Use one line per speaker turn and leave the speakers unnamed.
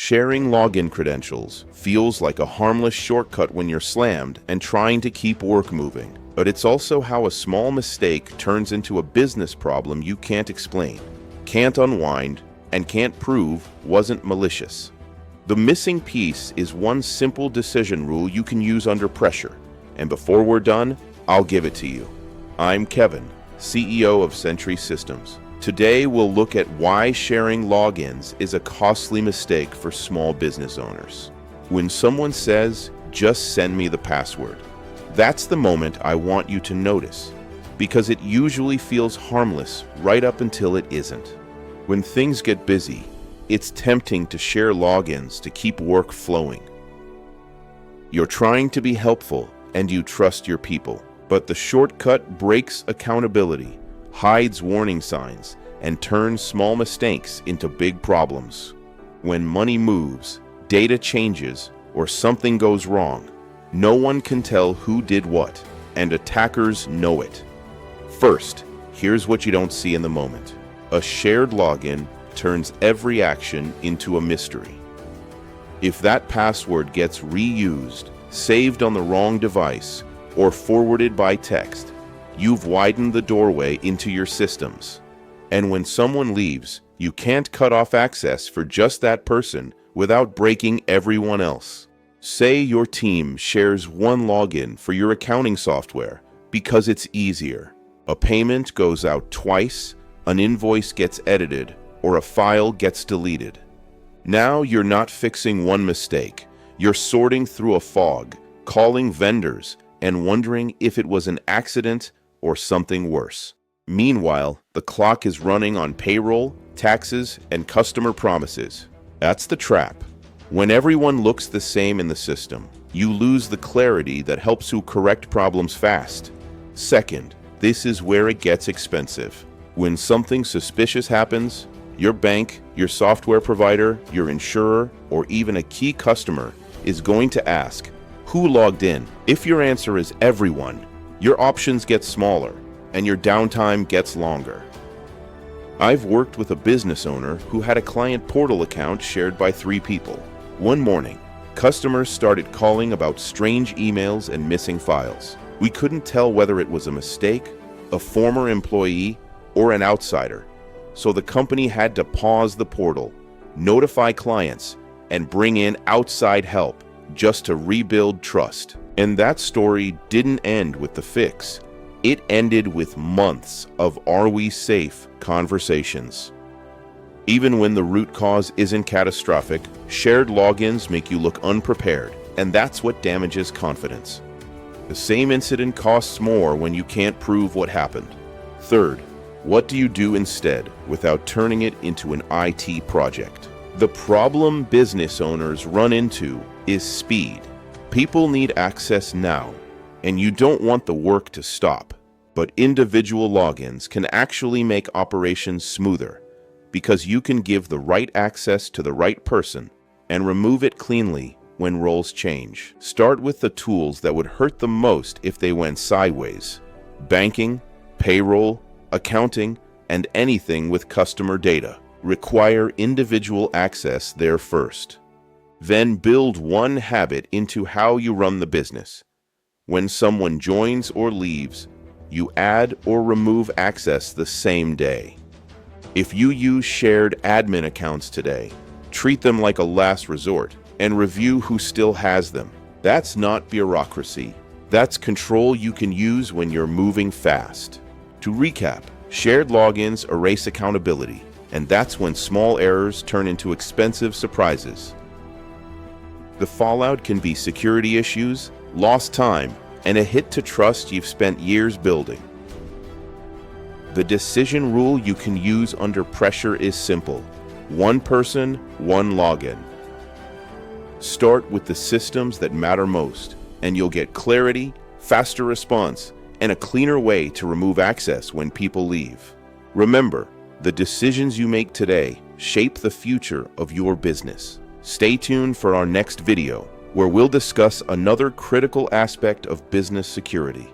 Sharing login credentials feels like a harmless shortcut when you're slammed and trying to keep work moving. But it's also how a small mistake turns into a business problem you can't explain, can't unwind, and can't prove wasn't malicious. The missing piece is one simple decision rule you can use under pressure. And before we're done, I'll give it to you. I'm Kevin, CEO of Sentry Systems. Today, we'll look at why sharing logins is a costly mistake for small business owners. When someone says, "Just send me the password," that's the moment I want you to notice, because it usually feels harmless right up until it isn't. When things get busy, it's tempting to share logins to keep work flowing. You're trying to be helpful and you trust your people, but the shortcut breaks accountability, hides warning signs, and turns small mistakes into big problems. When money moves, data changes, or something goes wrong, no one can tell who did what, and attackers know it. First, here's what you don't see in the moment. A shared login turns every action into a mystery. If that password gets reused, saved on the wrong device, or forwarded by text, you've widened the doorway into your systems. And when someone leaves, you can't cut off access for just that person without breaking everyone else. Say your team shares one login for your accounting software because it's easier. A payment goes out twice, an invoice gets edited, or a file gets deleted. Now you're not fixing one mistake. You're sorting through a fog, calling vendors, and wondering if it was an accident or something worse. Meanwhile, the clock is running on payroll, taxes, and customer promises. That's the trap. When everyone looks the same in the system, you lose the clarity that helps you correct problems fast. Second, this is where it gets expensive. When something suspicious happens, your bank, your software provider, your insurer, or even a key customer is going to ask, "Who logged in?" If your answer is everyone, your options get smaller and your downtime gets longer. I've worked with a business owner who had a client portal account shared by 3 people. One morning, customers started calling about strange emails and missing files. We couldn't tell whether it was a mistake, a former employee, or an outsider. So the company had to pause the portal, notify clients, and bring in outside help just to rebuild trust. And that story didn't end with the fix. It ended with months of "Are we safe?" conversations. Even when the root cause isn't catastrophic, shared logins make you look unprepared, and that's what damages confidence. The same incident costs more when you can't prove what happened. Third, what do you do instead without turning it into an IT project? The problem business owners run into is speed. People need access now, and you don't want the work to stop. But individual logins can actually make operations smoother because you can give the right access to the right person and remove it cleanly when roles change. Start with the tools that would hurt the most if they went sideways: banking, payroll, accounting, and anything with customer data. Require individual access there first. Then build one habit into how you run the business. When someone joins or leaves, you add or remove access the same day. If you use shared admin accounts today, treat them like a last resort and review who still has them. That's not bureaucracy. That's control you can use when you're moving fast. To recap, shared logins erase accountability, and that's when small errors turn into expensive surprises. The fallout can be security issues, lost time, and a hit to trust you've spent years building. The decision rule you can use under pressure is simple: one person, one login. Start with the systems that matter most, and you'll get clarity, faster response, and a cleaner way to remove access when people leave. Remember, the decisions you make today shape the future of your business. Stay tuned for our next video, where we'll discuss another critical aspect of business security.